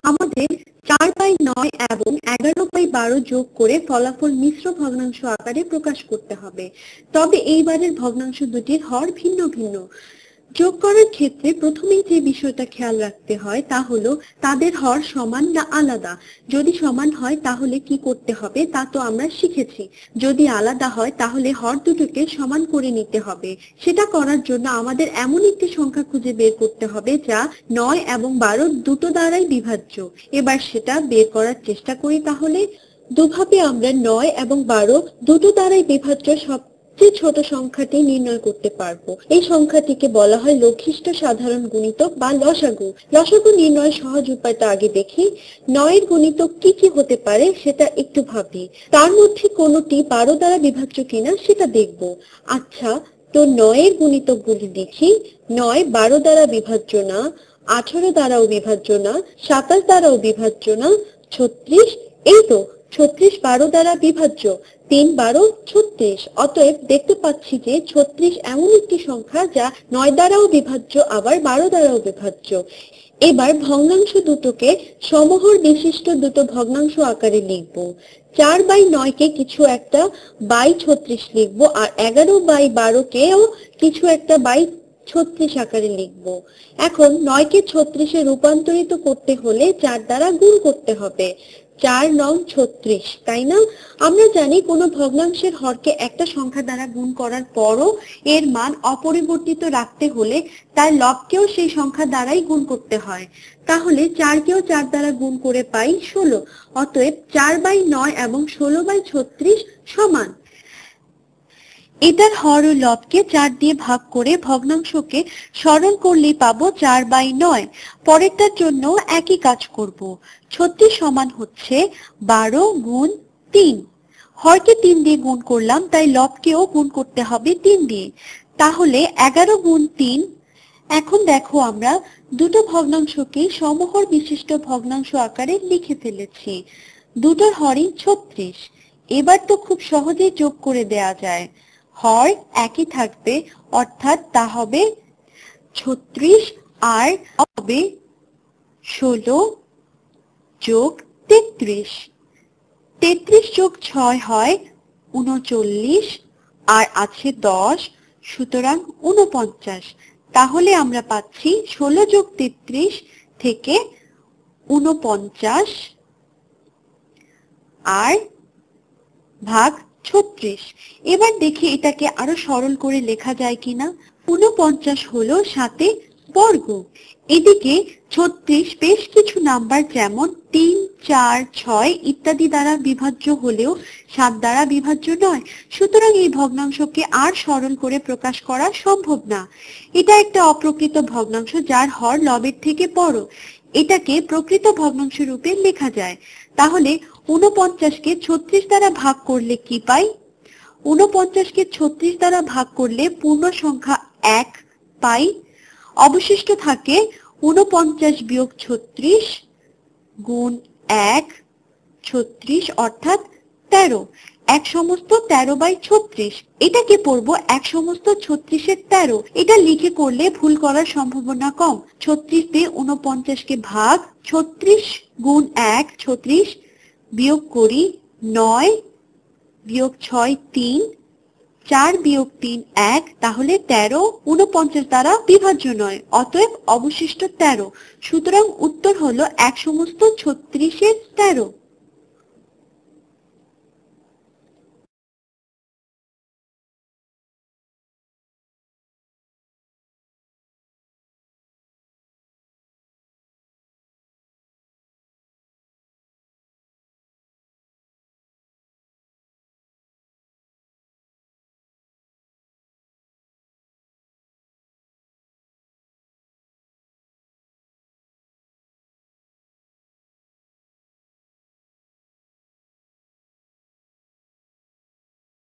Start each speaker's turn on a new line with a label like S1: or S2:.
S1: আমাদের 4/9 এবং 11/12 যোগ করে ফলাফল মিশ্র ভগ্নাংশ আকারে প্রকাশ করতে হবে। তবে এইবারের ভগ্নাংশ দুটির হর ভিন্ন ভিন্ন। যোগ করার ক্ষেত্রে প্রথমেই যে বিষয়টা খেয়াল রাখতে হয় তা হলো তাদের হর সমান না আলাদা। যদি সমান হয় তাহলে কি করতে হবে তা তো আমরা শিখেছি। যদি আলাদা হয় তাহলে হর দুটোকে সমান করে নিতে হবে। সেটা করার জন্য আমাদের এমন একটি সংখ্যা খুঁজে বের করতে হবে যা 9 এবং 12 দুটো দ্বারাই বিভাজ্য। এবার সেটা বের করার চেষ্টা করি তাহলে। দুভাবে আমরা 9 এবং 12 দুটো দ্বারাই বিভাজ্য সবচেয়ে ছোট সংখ্যাটি নির্ণয় করতে পারবো। এই সংখ্যাটিকে বলা হয় লঘিষ্ঠ সাধারণ গুণিতক বা লসাগু। লসাগু নির্ণয়ের সহজ উপায়টা আগে দেখি। 9 এর গুণিতক কি কি হতে পারে সেটা একটু ভাবি। তার মধ্যে কোনটি 12 দ্বারা বিভাজ্য কিনা সেটা দেখব। আচ্ছা, তো 9 এর গুণিতকগুলি দেখি। 9 12 দ্বারা বিভাজ্য না, 18 দ্বারাও বিভাজ্য না, 27 দ্বারাও বিভাজ্য না, 36, এই তো 36 12 দ্বারা বিভাজ্য। 3 12 36। অতএব দেখতে পাচ্ছি যে 36 এমন একটি সংখ্যা যা 9 দ্বারাও বিভাজ্য আবার 12 দ্বারাও বিভাজ্য। এবার ভগ্নাংশ দুটোকে সমহর বিশিষ্ট দুটো ভগ্নাংশ আকারে লিখব। 4/9 কে কিছু একটা 36 লিখবো আর 11/12 কেও কিছু একটা 36 আকারে লিখব। এখন 9 কে 36 এ রূপান্তরিত করতে হলে 4 দ্বারা গুণ করতে হবে। 4 9 36, তাই না? আমরা জানি কোনো ভগ্নাংশের হরকে একটা সংখ্যা দ্বারা গুণ করার পরও এর মান অপরিবর্তিত রাখতে হলে তার লবকেও সেই সংখ্যা দ্বারাই গুণ করতে হয়। তাহলে 4 কেও 4 দ্বারা গুণ করে পাই 16। অতএব 4/9 এবং 16/36 সমান। এটার হর ও লবকে 4 দিয়ে ভাগ করে ভগ্নাংশকে সরল করলেই পাবো 4/9। পরেরটার জন্য একই কাজ করব। 36 সমান হচ্ছে 12 গুণ 3। হরকে 3 দিয়ে গুণ করলাম, তাই লবকেও গুণ করতে হবে 3 দিয়ে। তাহলে 11 গুণ 3। এখন দেখো আমরা দুটো ভগ্নাংশকে সমহর বিশিষ্ট ভগ্নাংশ আকারে লিখে ফেলেছি। দুটোর হরই 36। এবার তো খুব সহজেই যোগ করে দেয়া যায়। হর একই থাকবে, অর্থাৎ তা হবে 36 আর হবে 16 যোগ 33। 33 যোগ 6 হয় 39 আর আছে 10, সুতরাং 49। তাহলে আমরা পাচ্ছি 16 যোগ 33 থেকে 49 আর ভাগ 36। এবার দেখি এটাকে আরো সরল করে লেখা যায় কিনা। 49 হলো 7 বর্গ। এদিকে 36 বেশ কিছু নাম্বার যেমন 3 4 6 ইত্যাদি দ্বারা বিভাজ্য হলেও 7 দ্বারা বিভাজ্য নয়। সুতরাং এই ভগ্নাংশকে আর সরল করে প্রকাশ করা সম্ভব না। এটা একটা অপ্রকৃত ভগ্নাংশ যার হর লবের থেকে বড়। এটাকে প্রকৃত ভগ্নাংশ রূপে লেখা যায়। তাহলে 49 কে 36 দ্বারা ভাগ করলে কি পাই? 49 কে 36 দ্বারা ভাগ করলে পূর্ণ সংখ্যা 1 পাই। অবশিষ্ট থাকে 49 বিয়োগ 36 গুণ 1 36 অর্থাৎ 13। 1 সমস্ত 13/36। এটাকে পড়বো 1 সমস্ত 36 এর 13। এটা লিখে করলে ভুল করার সম্ভাবনা কম। 36 দিয়ে 49 কে ভাগ, 36 গুণ 1 36 বিয়োগ করি 9 বিয়োগ 6 3, 4 বিয়োগ 3 1, তাহলে 13 49 দ্বারা বিভাজ্য নয়, অতএব অবশিষ্ট 13। সুতরাং উত্তর হলো 1 সমস্ত 36 এর 13।